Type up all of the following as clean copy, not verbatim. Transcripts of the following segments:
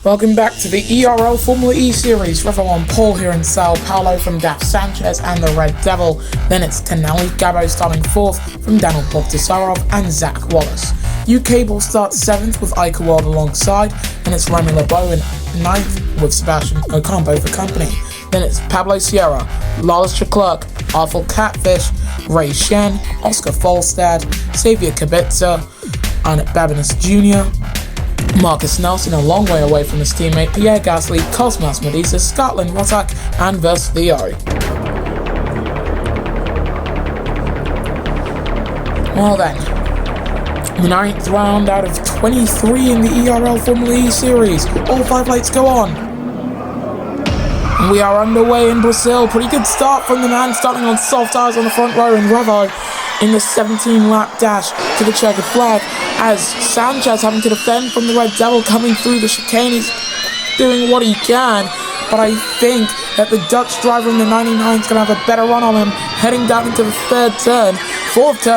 Welcome back to the ERL Formula E Series. Revo on pole here in Sao Paulo from Daf Sanchez and the Red Devil. Then it's Tonelli Gabo starting 4th from Daniel Bogdasarov and Zach Wallace. UK will start 7th with Ica World alongside. Then it's Remy LeBeau in 9th with Sebastian Ocampo for company. Then it's Pablo Sierra, Lars Leclerc, Arthur Catfish, Ray Shen, Oscar Folstad, Xavier Kubica, and Babinus Jr., Marcus Nelson a long way away from his teammate Pierre Gasly, Cosmas Medicis, Scotland Rotak and Theo. Well then, the 9th round out of 23 in the ERL Formula E Series. All 5 lights go on. We are underway in Brazil. Pretty good start from the man starting on soft tires on the front row in Revo in the 17-lap dash to the checkered flag, as Sanchez having to defend from the Red Devil coming through the chicane. He's doing what he can, but I think that the Dutch driver in the 99 is going to have a better run on him heading down into the fourth turn.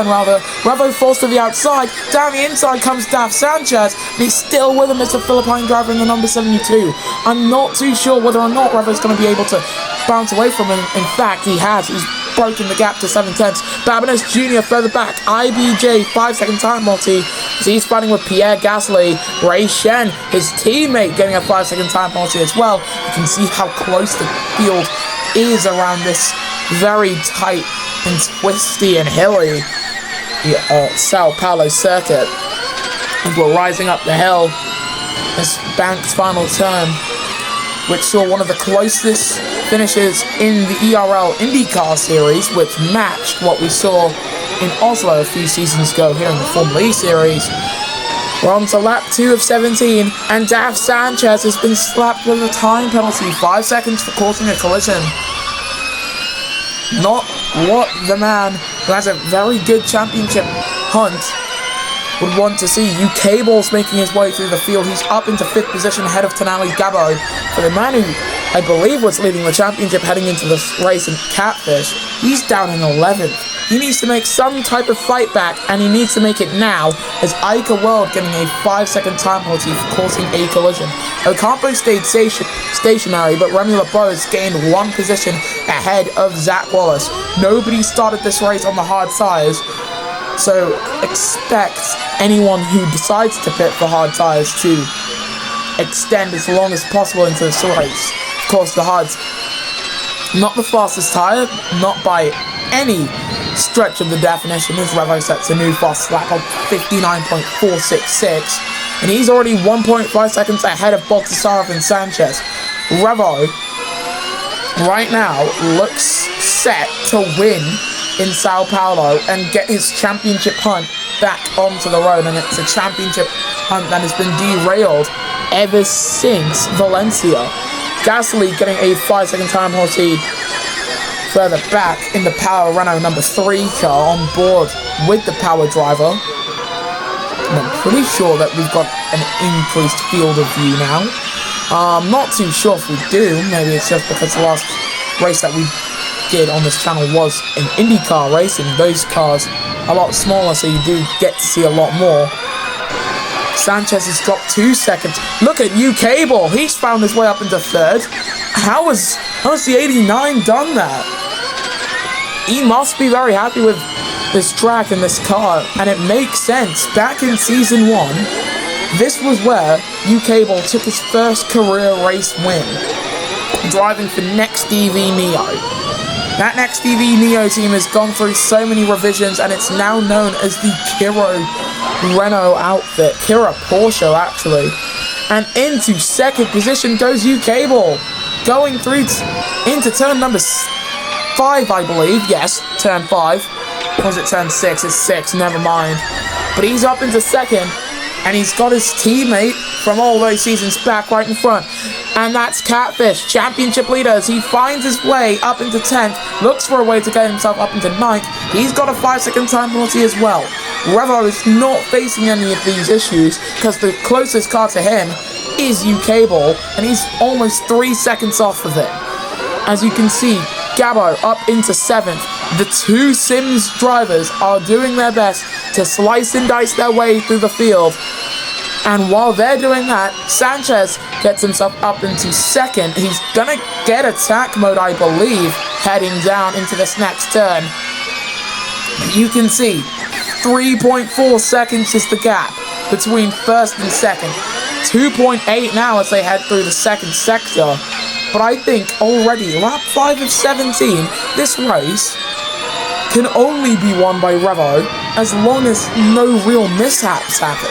Revo forced to the outside. Down the inside comes Daf Sanchez, and he's still with him as the Philippine driver in the number 72. I'm not too sure whether or not Revo's going to be able to bounce away from him. In fact, he has. He's broken the gap to 7/10. Babinus Jr. further back. IBJ 5-second time penalty as he's fighting with Pierre Gasly. Ray Shen, his teammate, getting a 5-second time penalty as well. You can see how close the field is around this very tight and twisty and hilly Sao Paulo circuit. And we're rising up the hill. This bank's final turn, which saw one of the closest finishes in the ERL IndyCar series, which matched what we saw in Oslo a few seasons ago here in the Formula E series. We're on to lap 2 of 17, and Daf Sanchez has been slapped with a time penalty, 5 seconds for causing a collision. Not what the man who has a very good championship hunt would want to see. UK Ball's making his way through the field. He's up into 5th position ahead of Tonelli Gabo. For the man who I believe was leading the championship heading into this race in Catfish, he's down in 11th. He needs to make some type of fight back, and he needs to make it now, as Ica World getting a 5-second time penalty for causing a collision. Ocampo stayed stationary, but Remy LeBeau has gained 1 position ahead of Zach Wallace. Nobody started this race on the hard tyres, so expect anyone who decides to pit for hard tyres to extend as long as possible into this race. Of course, the hards, not the fastest tyre, not by any stretch of the definition, as Revo sets a new fast lap of 59.466, and he's already 1.5 seconds ahead of Bogdasarov and Sanchez. Revo right now looks set to win in Sao Paulo and get his championship hunt back onto the road, and it's a championship hunt that has been derailed ever since Valencia. Gasly getting a 5-second time penalty further back in the Power Renault number 3 car on board with the Power driver. And I'm pretty sure that we've got an increased field of view now. I'm not too sure if we do. Maybe it's just because the last race that we did on this channel was an IndyCar race, and those cars are a lot smaller, so you do get to see a lot more. Sanchez has dropped 2 seconds. Look at UK Ball. He's found his way up into 3rd. How has the 89 done that? He must be very happy with this track and this car, and it makes sense. Back in Season 1, this was where UK Ball took his first career race win, driving for Next EV Neo. That Next EV Neo team has gone through so many revisions, and it's now known as the Kiro Renault outfit. Kira Porsche, actually. And into 2nd position goes UK Ball, going through into turn number 5, I believe. Yes, turn 5. Or was it turn 6? It's 6, never mind. But he's up into 2nd, and he's got his teammate from all those seasons back right in front. And that's Catfish, championship leader, as he finds his way up into 10th, looks for a way to get himself up into 9th. He's got a 5-second time penalty as well. Revo is not facing any of these issues because the closest car to him is UK Ball, and he's almost 3 seconds off of it. As you can see, Gabo up into 7th. The 2 Sims drivers are doing their best to slice and dice their way through the field, And while they're doing that, Sanchez gets himself up into second. He's gonna get attack mode, I believe, heading down into this next turn. You can see 3.4 seconds is the gap between first and second. 2.8 now as they head through the second sector. But I think already lap 5 of 17, this race can only be won by Revo as long as no real mishaps happen.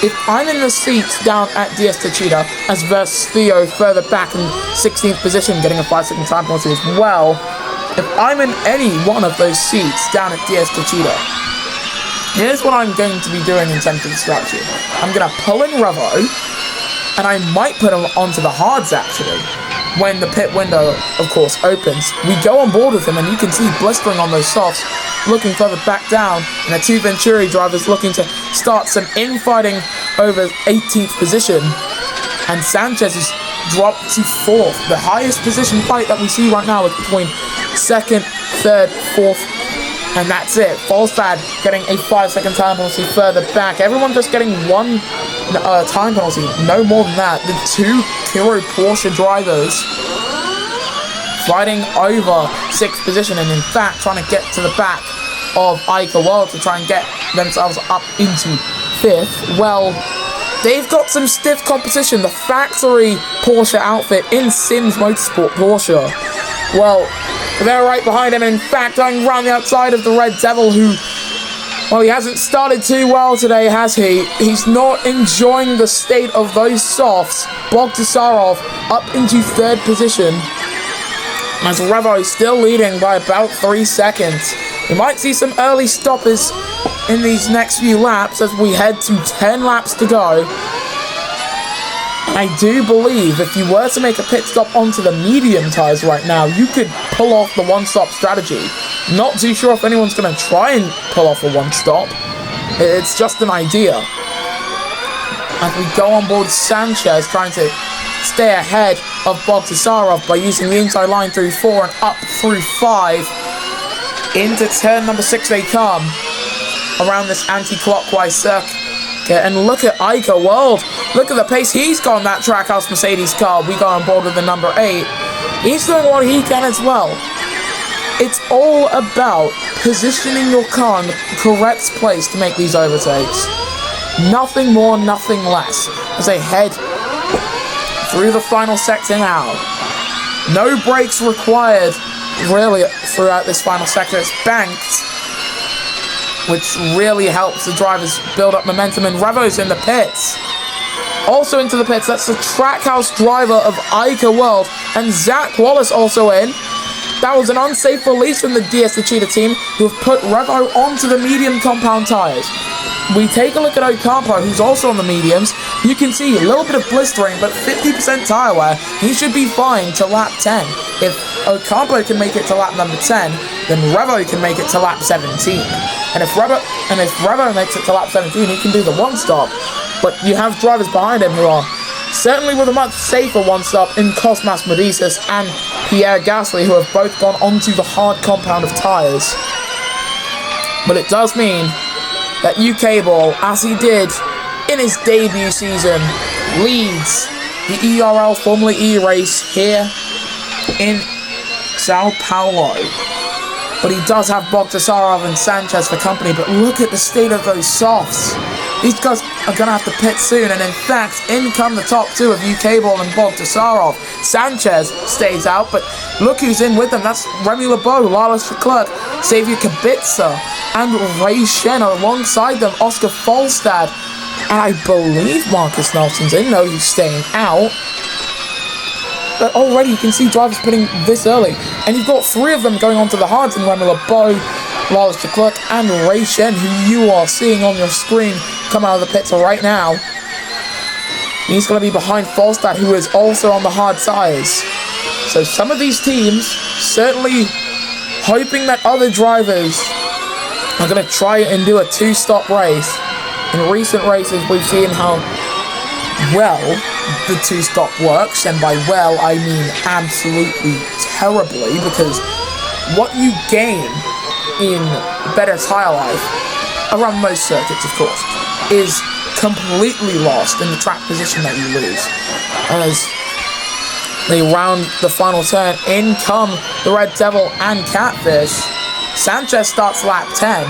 If I'm in the seats down at DS22 as versus Theo further back in 16th position, getting a 5-second time penalty as well, if I'm in any one of those seats down at DS22, here's what I'm going to be doing in terms of the strategy. I'm going to pull in Revo, and I might put him onto the hards actually. When the pit window, of course, opens, we go on board with him, and you can see blistering on those softs, looking further back down, and the two Venturi drivers looking to start some infighting over 18th position. And Sanchez is dropped to 4th. The highest position fight that we see right now is between 2nd, 3rd, 4th, and that's it. Falstad getting a 5-second time penalty further back. Everyone just getting one time penalty, no more than that. The two Kiro Porsche drivers fighting over 6th position, and in fact trying to get to the back of Ica World to try and get themselves up into 5th. Well, they've got some stiff competition. The factory Porsche outfit in Sims Motorsport Porsche. Well, they're right behind him, and in fact going around the outside of the Red Devil, who, well, he hasn't started too well today, has he? He's not enjoying the state of those softs. Bogdasarov up into 3rd position, as Revo is still leading by about 3 seconds. We might see some early stoppers in these next few laps as we head to 10 laps to go. I do believe if you were to make a pit stop onto the medium tyres right now, you could pull off the one-stop strategy. Not too sure if anyone's going to try and pull off a one-stop. It's just an idea. As we go on board Sanchez, trying to stay ahead of Bogdasarov by using the inside line through 4 and up through 5. Into turn number 6 they come, around this anti-clockwise circuit. And look at Ica World. Look at the pace he's got on that Trackhouse Mercedes car. We got on board with the number 8. He's doing what he can as well. It's all about positioning your car in the correct place to make these overtakes. Nothing more, nothing less. As they head through the final sector now. No brakes required, really, throughout this final sector. It's banked, which really helps the drivers build up momentum, and Revo's in the pits. Also into the pits, that's the Trackhouse driver of Ica World, and Zach Wallace also in. That was an unsafe release from the DS22 team, who have put Revo onto the medium compound tyres. We take a look at Ocampo, who's also on the mediums. You can see a little bit of blistering, but 50% tyre wear. He should be fine to lap 10. If Ocampo can make it to lap number 10, then Revo can make it to lap 17. And if Revo makes it to lap 17, he can do the one-stop. But you have drivers behind him who are certainly with a much safer one-stop in Cosmas Medicis and Pierre Gasly, who have both gone onto the hard compound of tyres. But it does mean that UK Ball, as he did in his debut season, leads the ERL Formula E race here in Sao Paulo. But he does have Bogdasarov and Sanchez for company, but look at the state of those softs. These guys are going to have to pit soon, and in fact, in come the top two of UK Ball and Bogdasarov. Sanchez stays out, but look who's in with them. That's Remy Lebeau, Lars Leclerc, Xavier Kubica, and Ray Shen alongside them, Oscar Falstad. And I believe Marcus Nelson's in, though he's staying out. But already you can see drivers pitting this early. And you've got 3 of them going onto the hards, and Remy Lebeau, Lars Leclerc, and Ray Shen, who you are seeing on your screen come out of the pits right now. He's going to be behind Falstad, who is also on the hard tyres. So some of these teams certainly hoping that other drivers are going to try and do a 2-stop race. In recent races, we've seen how well the 2-stop works, and by well, I mean absolutely terribly, because what you gain in better tyre life, around most circuits, of course, is completely lost in the track position that you lose. As they round the final turn, in come the Red Devil and Catfish. Sanchez starts lap 10.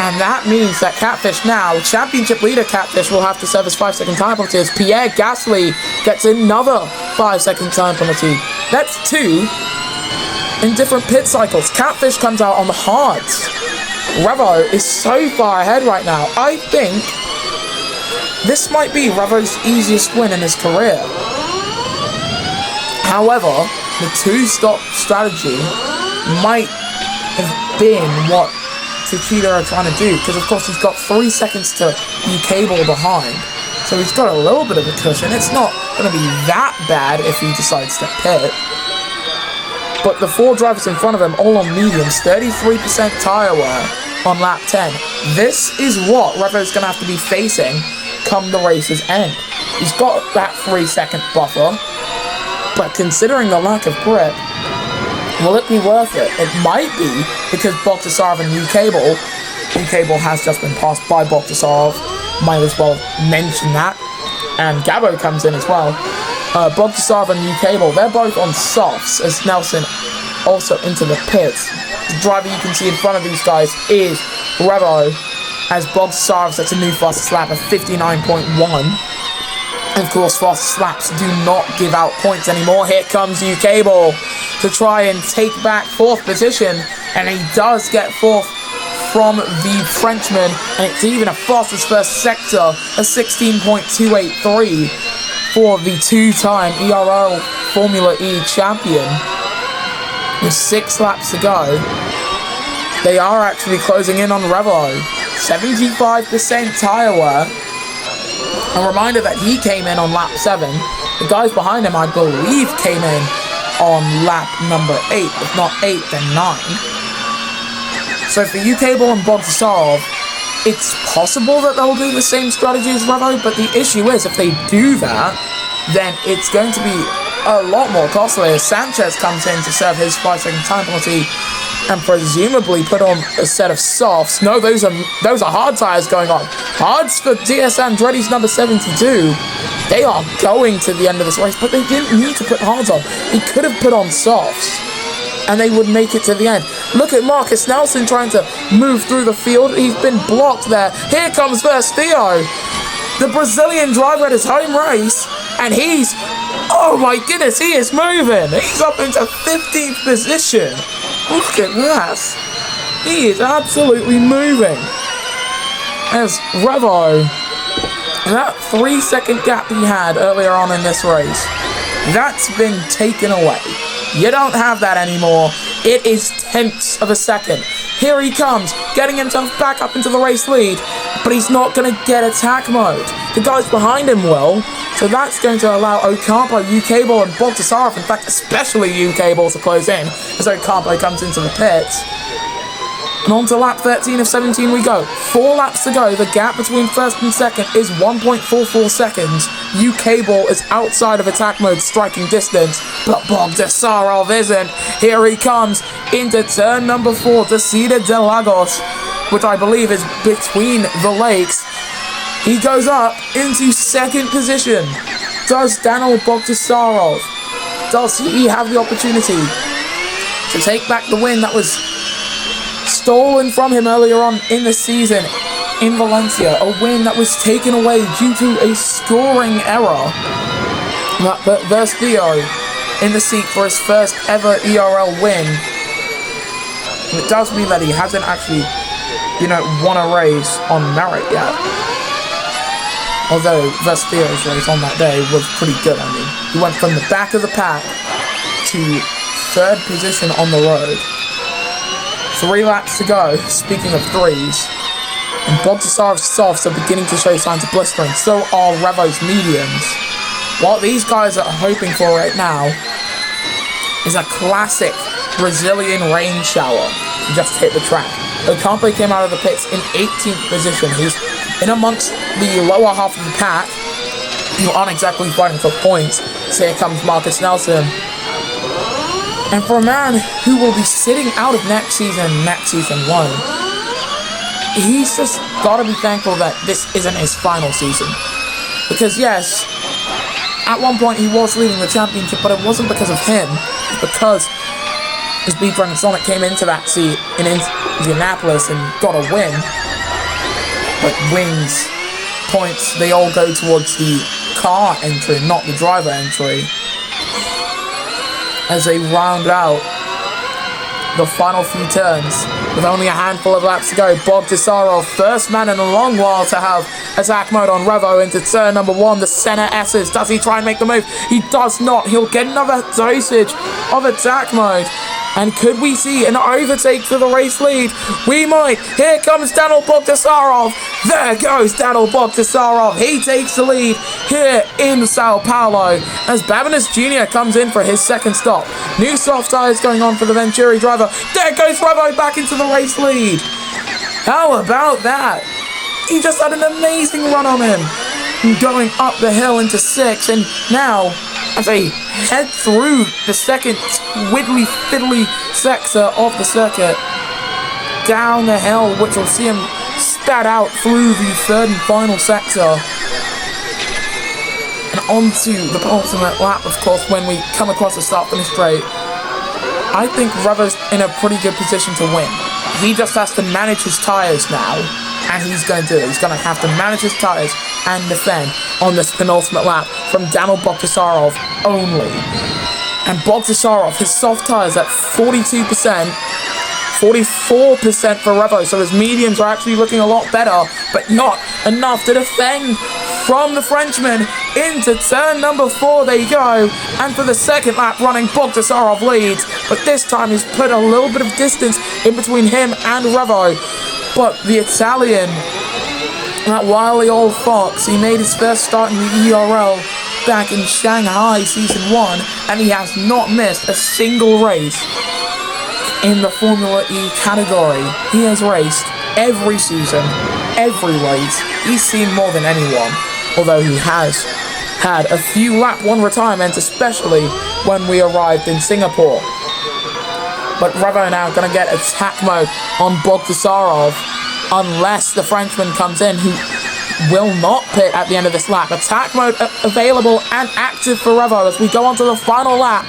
And that means that Catfish now, championship leader Catfish, will have to serve his 5-second time penalty as Pierre Gasly gets another 5-second time penalty. That's 2 in different pit cycles. Catfish comes out on the hards. Revo is so far ahead right now. I think this might be Revo's easiest win in his career. However, the 2-stop strategy might have been what Techeetah are trying to do, because of course he's got 3 seconds to cable behind, so he's got a little bit of a cushion. It's not going to be that bad if he decides to pit. But the 4 drivers in front of him, all on mediums, 33% tyre wear on lap 10. This is what Revo's going to have to be facing come the race's end. He's got that 3-second buffer, but considering the lack of grip, will it be worth it? It might be, because Bogdasarov and U-Cable has just been passed by Bogdasarov. Might as well mention that. And Gabo comes in as well. Bogdasarov and U-Cable, they're both on softs, as Nelson also into the pits. The driver you can see in front of these guys is Revo, as Bogdasarov sets a new fastest lap of 59.1. And of course, fastest laps do not give out points anymore. Here comes U-Cable to try and take back 4th position, and he does get 4th from the Frenchman, and it's even a fastest first sector, a 16.283 for the 2-time ERL Formula E champion. With 6 laps to go, they are actually closing in on Revo. 75% tyre wear. A reminder that he came in on lap 7. The guys behind him, I believe, came in on lap number 8. If not 8, then 9. So for U-Cable and Bogdasarov, it's possible that they'll do the same strategy as Revo, but the issue is, if they do that, then it's going to be a lot more costly as Sanchez comes in to serve his 5-second time penalty and presumably put on a set of softs. No, those are hard tires going on. Hards for DS Andretti's number 72. They are going to the end of this race, but they didn't need to put hards on. He could have put on softs, and they would make it to the end. Look at Marcus Nelson trying to move through the field. He's been blocked there. Here comes Verstio, the Brazilian driver at his home race, and he's, oh my goodness, he is moving. He's up into 15th position. Look at that. He is absolutely moving. As Revo, that 3-second gap he had earlier on in this race, that's been taken away. You don't have that anymore. It is tenths of a second. Here he comes, getting himself back up into the race lead, but he's not going to get attack mode. The guys behind him will, so that's going to allow Ocampo, U-Cable, and Bogdasarov, in fact, especially U-Cable, to close in, as Ocampo comes into the pits. And on to lap 13 of 17 we go. 4 laps to go. The gap between first and second is 1.44 seconds. U-Cable is outside of attack mode striking distance, but Bogdasarov isn't. Here he comes into turn number 4 to Cida de Lagos, which I believe is between the lakes. He goes up into second position. Does Daniel Bogdasarov, does he have the opportunity to take back the win that was stolen from him earlier on in the season in Valencia? A win that was taken away due to a scoring error. But Verstio in the seat for his first ever ERL win. It does mean that he hasn't actually, won a race on merit yet. Although Verstio's race on that day was pretty good. I mean, he went from the back of the pack to 3rd position on the road. 3 laps to go, speaking of 3s. And Bogdasarov's softs are beginning to show signs of blistering. So are Revo's mediums. What these guys are hoping for right now is a classic Brazilian rain shower to just hit the track. Ocampo came out of the pits in 18th position. He's in amongst the lower half of the pack, who aren't exactly fighting for points. So here comes Marcus Nelson. And for a man who will be sitting out of next season alone, he's just gotta be thankful that this isn't his final season. Because yes, at one point he was leading the championship, but it wasn't because of him. It's because his Speedrunner Sonic came into that seat in Indianapolis and got a win. But wins, points, they all go towards the car entry, not the driver entry. As they round out the final few turns, with only a handful of laps to go, Bogdasarov, first man in a long while to have attack mode on Revo into turn number 1, the center S's. Does he try and make the move? He does not. He'll get another dosage of attack mode. And could we see an overtake for the race lead? We might. Here comes Daniel Bogdasarov. There goes Daniel Bogdasarov. He takes the lead here in Sao Paulo as Babinas Jr. comes in for his second stop. New soft tires going on for the Venturi driver. There goes Revo back into the race lead. How about that? He just had an amazing run on him. Going up the hill into 6, and now as they head through the second twiddly fiddly sector of the circuit, down the hill, which will see him spat out through the third and final sector, and onto the penultimate lap, of course, when we come across the start-finish straight. I think Revo's in a pretty good position to win. He just has to manage his tyres now, and he's going to do it. He's going to have to manage his tyres and defend on this penultimate lap from Daniel Bogdasarov only. And Bogdasarov, his soft tyres at 42%, 44% for Revo, so his mediums are actually looking a lot better, but not enough to defend from the Frenchman into turn number 4. There you go. And for the second lap running, Bogdasarov leads, but this time he's put a little bit of distance in between him and Revo. But the Italian, that wily old fox, he made his first start in the ERL back in Shanghai Season 1, and he has not missed a single race in the Formula E category. He has raced every season, every race. He's seen more than anyone, although he has had a few lap 1 retirements, especially when we arrived in Singapore. But Revo now going to get attack mode on Bogdasarov, unless the Frenchman comes in, who will not pit at the end of this lap. Attack mode available and active for Revo as we go on to the final lap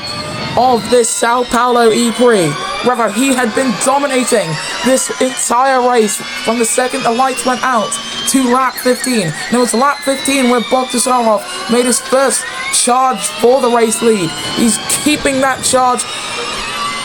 of this Sao Paulo E-Prix. Revo, he had been dominating this entire race from the second the lights went out to lap 15. And it was lap 15 where Bogdasarov made his first charge for the race lead. He's keeping that charge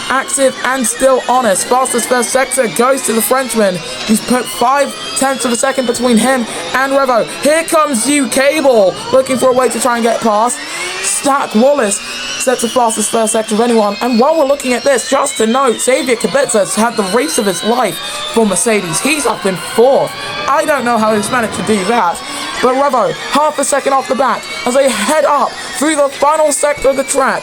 active and still honest. Fastest first sector goes to the Frenchman. He's put 5/10 of a second between him and Revo. Here comes U-Cable, looking for a way to try and get past. Stack Wallace sets the fastest first sector of anyone. And while we're looking at this, just to note, Xavier Kubica's had the race of his life for Mercedes. He's up in 4th. I don't know how he's managed to do that. But Revo, half a second off the back as they head up through the final sector of the track.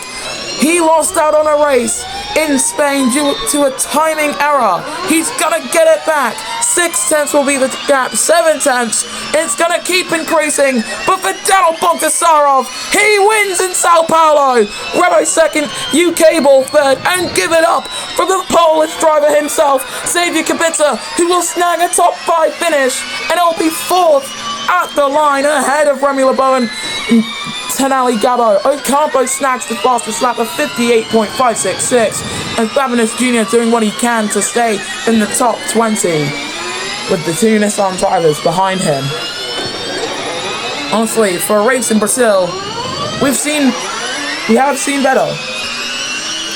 He lost out on a race in Spain due to a timing error. He's gonna get it back. 6/10 will be the gap. 7/10. It's gonna keep increasing. But for Daniel Bogdasarov, he wins in Sao Paulo. Revo second, U-Cable third, and give it up for the Polish driver himself, Xavier Kubica, who will snag a top 5 finish, and it'll be 4th at the line ahead of Remy LeBeau and Tenali Gabo. Ocampo snags the fastest lap of 58.566, and Babinas Jr. doing what he can to stay in the top 20 with the 2 Nissan drivers behind him. Honestly, for a race in Brazil, we have seen better.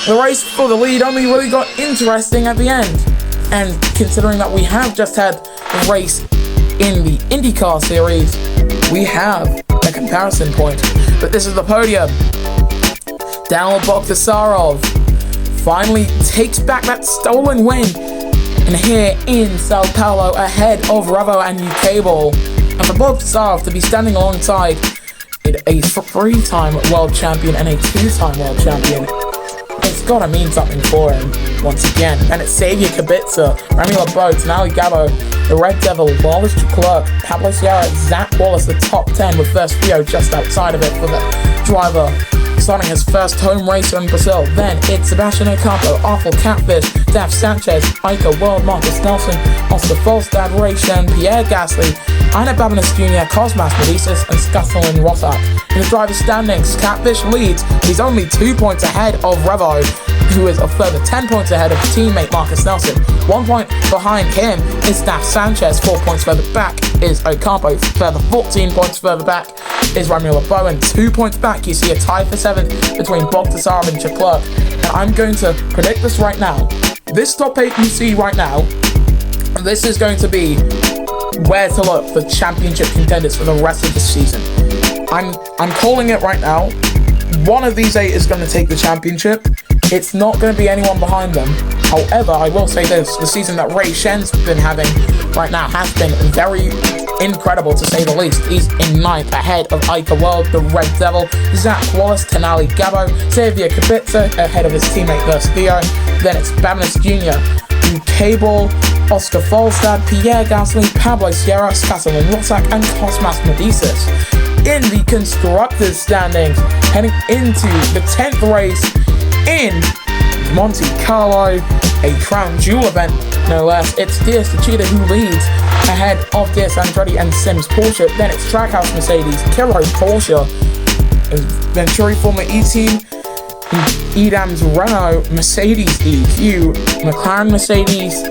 The race for the lead only really got interesting at the end, and considering that we have just had a race in the IndyCar series, we have a comparison point. But this is the podium. Daniel Bogdasarov finally takes back that stolen win, and here in Sao Paulo ahead of Revo and U-Cable. And for Bogdasarov to be standing alongside a 3-time world champion and a 2-time world champion, it's gotta mean something for him once again. And it's Xavier Kubica, Remy LeBeau, Tenali Gabo, the Red Devil, Wallace Clerk, Pablo Sierra, Zach Wallace, the top 10 with First Theo just outside of it for the driver starting his first home race in Brazil. Then it's Sebastian Ocampo, Arthur Catfish, Daf Sanchez, Ica World, Marcus Nelson, Oscar Falstad, Ray Shen, Pierre Gasly, Ina Babinas Jr., Cosmas Medicis, and Scathlin Rothak. In the driver's standings, Catfish leads. He's only 2 points ahead of Revo, who is a further 10 points ahead of teammate Marcus Nelson. 1 point behind him is Daf Sanchez. 4 points further back is Ocampo. Further 14 points further back is Romulo Bowen. 2 points back, you see a tie for 7th between Bogdasarov and Leclerc. And I'm going to predict this right now. This top 8 you see right now, this is going to be where to look for championship contenders for the rest of the season. I'm calling it right now. One of these 8 is going to take the championship. It's not going to be anyone behind them. However, I will say this, the season that Ray Shen's been having right now has been very incredible, to say the least. He's in 9th, ahead of Ica World, the Red Devil, Zach Wallace, Tenali Gabo, Xavier Kubica, ahead of his teammate Theo. Then it's Babinas Jr., Cable, Oscar Falstad, Pierre Gasly, Pablo Sierra, Scathlin Rothak, and Cosmas Medicis. In the constructors standings, heading into the 10th race in Monte Carlo, a crown jewel event, no less. It's Diaz Techeetah who leads ahead of Diaz Andretti and Sims Porsche. Then it's Trackhouse Mercedes, Kiro Porsche, Venturi Formula E Team, Edam's Renault, Mercedes EQ, McLaren Mercedes,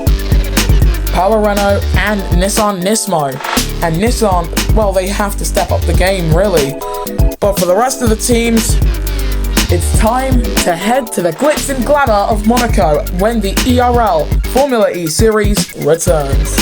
Paolo Renault, and Nissan Nismo. And Nissan, well, they have to step up the game, really. But for the rest of the teams, it's time to head to the glitz and glamour of Monaco when the ERL Formula E Series returns.